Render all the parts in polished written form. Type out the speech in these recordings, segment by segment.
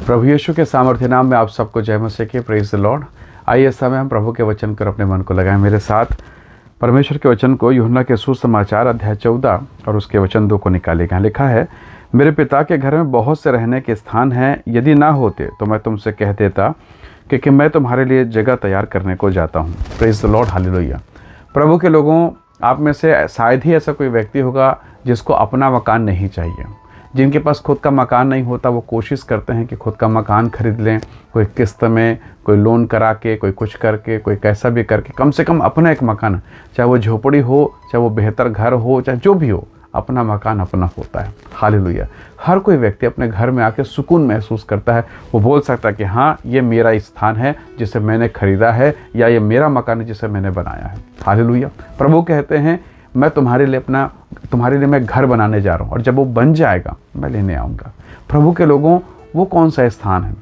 प्रभु यीशु के सामर्थ्य नाम में आप सबको जय मसीह की। Praise the Lord. आइए इस समय हम प्रभु के वचन कर अपने मन को लगाएं। मेरे साथ परमेश्वर के वचन को यूहन्ना के सुसमाचार अध्याय 14 और उसके वचन 2 को निकालेगा। लिखा है, मेरे पिता के घर में बहुत से रहने के स्थान हैं, यदि ना होते तो मैं तुमसे कह देता, क्योंकि मैं तुम्हारे लिए जगह तैयार करने को जाता हूँ। Praise the Lord, hallelujah. प्रभु के लोगों, आप में से शायद ही ऐसा कोई व्यक्ति होगा जिसको अपना मकान नहीं चाहिए। जिनके पास खुद का मकान नहीं होता वो कोशिश करते हैं कि खुद का मकान खरीद लें, कोई किस्त में, कोई लोन करा के, कोई कुछ करके, कोई कैसा भी करके कम से कम अपना एक मकान, चाहे वो झोपड़ी हो, चाहे वो बेहतर घर हो, चाहे जो भी हो, अपना मकान अपना होता है। हालेलुया। हर कोई व्यक्ति अपने घर में आके सुकून महसूस करता है। वो बोल सकता है कि हाँ, ये मेरा स्थान है जिसे मैंने खरीदा है, या ये मेरा मकान है जिसे मैंने बनाया है। हालेलुया। प्रभु कहते हैं, मैं तुम्हारे लिए मैं घर बनाने जा रहा हूँ, और जब वो बन जाएगा मैं लेने आऊँगा। प्रभु के लोगों, वो कौन सा स्थान है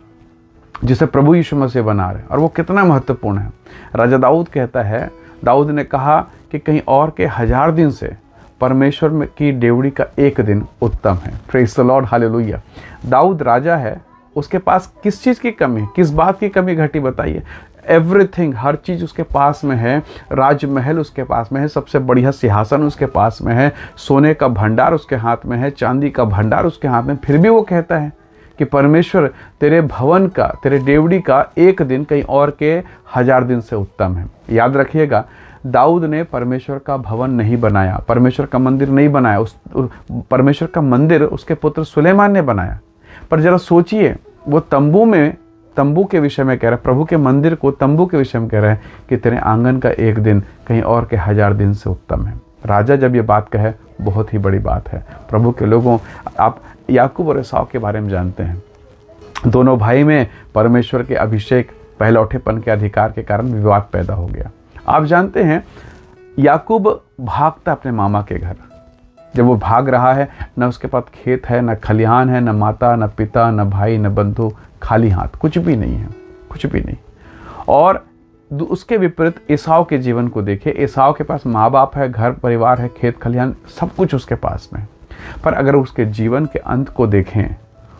जिसे प्रभु यीशु मसीह बना रहे हैं, और वो कितना महत्वपूर्ण है। राजा दाऊद कहता है, दाऊद ने कहा कि कहीं और के 1000 दिन से परमेश्वर की डेवढ़ी का एक दिन उत्तम है। Praise the Lord, hallelujah. दाऊद राजा है, उसके पास किस चीज़ की कमी है, किस बात की कमी घटी बताइए। एवरीथिंग, हर चीज़ उसके पास में है। राजमहल उसके पास में है, सबसे बढ़िया सिंहासन उसके पास में है, सोने का भंडार उसके हाथ में है, चांदी का भंडार उसके हाथ में। फिर भी वो कहता है कि परमेश्वर तेरे भवन का, तेरे डेवढ़ी का एक दिन कहीं और के 1000 दिन से उत्तम है। याद रखिएगा, दाऊद ने परमेश्वर का भवन नहीं बनाया, परमेश्वर का मंदिर नहीं बनाया। परमेश्वर का मंदिर उसके पुत्र सुलेमान ने बनाया। पर जरा सोचिए, वो तंबू के विषय में कह रहा है, प्रभु के मंदिर को तंबू के विषय में कह रहा है कि तेरे आंगन का एक दिन कहीं और के 1000 दिन से उत्तम है। राजा जब ये बात कहे, बहुत ही बड़ी बात है। प्रभु के लोगों, आप याकूब और एसाव के बारे में जानते हैं। दोनों भाई में परमेश्वर के अभिषेक, पहलौठेपन के अधिकार के कारण विवाद पैदा हो गया। आप जानते हैं, याकूब भागता अपने मामा के घर। जब वो भाग रहा है, न उसके पास खेत है, न खलिहान है, न माता, न पिता, न भाई, न बंधु, खाली हाथ, कुछ भी नहीं है, कुछ भी नहीं। और उसके विपरीत एसाव के जीवन को देखें। एसाव के पास माँ बाप है, घर परिवार है, खेत खलिहान, सब कुछ उसके पास में। पर अगर उसके जीवन के अंत को देखें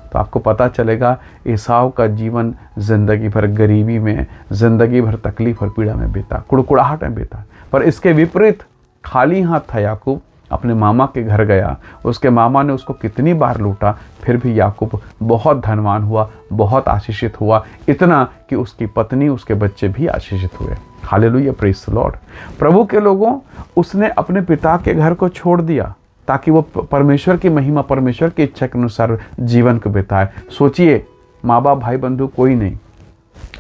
तो आपको पता चलेगा, एसाव का जीवन जिंदगी भर गरीबी में, जिंदगी भर तकलीफ और पीड़ा में बीता, कुड़कुड़ाहट में बीता। पर इसके विपरीत खाली हाथ था याकूब, अपने मामा के घर गया। उसके मामा ने उसको कितनी बार लूटा, फिर भी याकूब बहुत धनवान हुआ, बहुत आशीषित हुआ, इतना कि उसकी पत्नी, उसके बच्चे भी आशीषित हुए। Hallelujah, praise the Lord. प्रभु के लोगों, उसने अपने पिता के घर को छोड़ दिया ताकि वो परमेश्वर की महिमा, परमेश्वर की इच्छा के अनुसार जीवन को बिताए। सोचिए, माँ बाप, भाई बंधु कोई नहीं,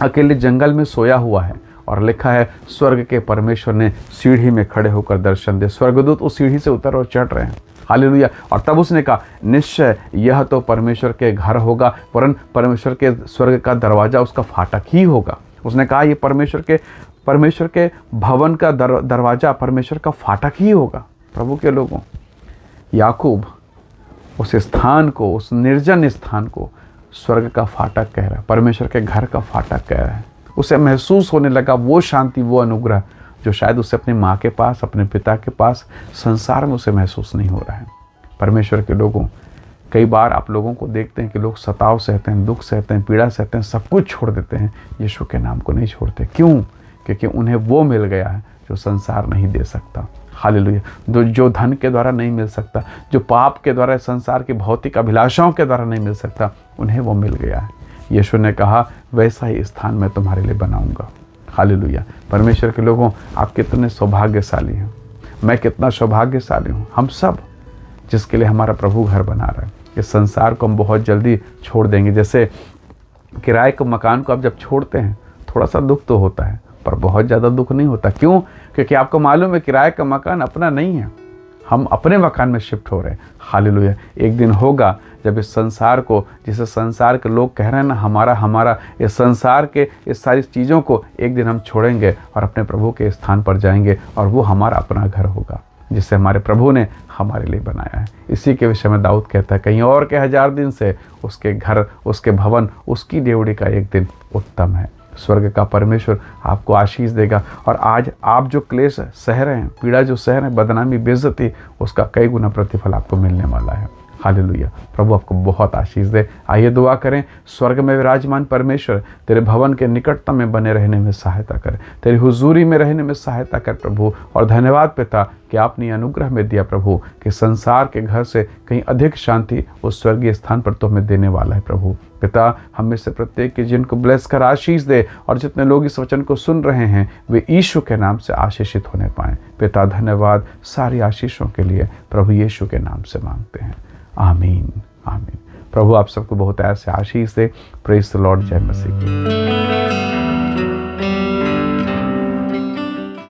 अकेले जंगल में सोया हुआ है, और लिखा है, स्वर्ग के परमेश्वर ने सीढ़ी में खड़े होकर दर्शन दे। स्वर्गदूत उस सीढ़ी से उतर और चढ़ रहे हैं। हालेलुया। और तब उसने कहा, निश्चय यह तो परमेश्वर के घर होगा, वरन परमेश्वर के स्वर्ग का दरवाजा उसका फाटक ही होगा। उसने कहा, ये परमेश्वर के भवन का दरवाजा परमेश्वर का फाटक ही होगा। प्रभु के लोगों, याकूब उस स्थान को, उस निर्जन स्थान को स्वर्ग का फाटक कह रहा है, परमेश्वर के घर का फाटक कह रहा है। उसे महसूस होने लगा वो शांति, वो अनुग्रह जो शायद उसे अपने माँ के पास, अपने पिता के पास, संसार में उसे महसूस नहीं हो रहा है। परमेश्वर के लोगों, कई बार आप लोगों को देखते हैं कि लोग सताव सहते हैं, दुख सहते हैं, पीड़ा सहते हैं, सब कुछ छोड़ देते हैं, यीशु के नाम को नहीं छोड़ते। क्यों? क्योंकि उन्हें वो मिल गया है जो संसार नहीं दे सकता। हालेलुया। जो धन के द्वारा नहीं मिल सकता, जो पाप के द्वारा, संसार की भौतिक अभिलाषाओं के द्वारा नहीं मिल सकता, उन्हें वो मिल गया है। यीशु ने कहा, वैसा ही स्थान मैं तुम्हारे लिए बनाऊंगा। हालेलुया। परमेश्वर के लोगों, आप कितने सौभाग्यशाली हैं, मैं कितना सौभाग्यशाली हूँ। हम सब, जिसके लिए हमारा प्रभु घर बना रहा है। इस संसार को हम बहुत जल्दी छोड़ देंगे। जैसे किराए के मकान को आप जब छोड़ते हैं, थोड़ा सा दुख तो होता है, पर बहुत ज़्यादा दुख नहीं होता। क्यों? क्योंकि आपको मालूम है, किराए का मकान अपना नहीं है, हम अपने मकान में शिफ्ट हो रहे हैं। हालेलुया। एक दिन होगा जब इस संसार को, जिसे संसार के लोग कह रहे हैं ना हमारा, इस संसार के इस सारी चीज़ों को एक दिन हम छोड़ेंगे और अपने प्रभु के स्थान पर जाएंगे, और वो हमारा अपना घर होगा, जिसे हमारे प्रभु ने हमारे लिए बनाया है। इसी के विषय में दाऊद कहता है, कहीं और के 1000 दिन से उसके घर, उसके भवन, उसकी डेवढ़ी का एक दिन उत्तम है। स्वर्ग का परमेश्वर आपको आशीष देगा। और आज आप जो क्लेश सह रहे हैं, पीड़ा जो सह रहे हैं, बदनामी, बेइज्जती, उसका कई गुना प्रतिफल आपको मिलने वाला है। हालेलुया। प्रभु आपको बहुत आशीष दे। आइए दुआ करें। स्वर्ग में विराजमान परमेश्वर तेरे भवन के निकटतम में बने रहने में सहायता कर, तेरी हुजूरी में रहने में सहायता कर प्रभु। और धन्यवाद पिता कि आपने अनुग्रह में दिया प्रभु कि संसार के घर से कहीं अधिक शांति उस स्वर्गीय स्थान पर तो हमें देने वाला है प्रभु। पिता हम में से प्रत्येक के जिनको ब्लेस कर आशीष दे, और जितने लोग इस वचन को सुन रहे हैं वे यीशु के नाम से आशीषित होने पाएं। पिता धन्यवाद सारी आशीषों के लिए प्रभु यीशु के नाम से मांगते हैं। आमीन आमीन। प्रभु आप सबको बहुत ऐसे आशीष दे। Praise the Lord. जय मसीह की।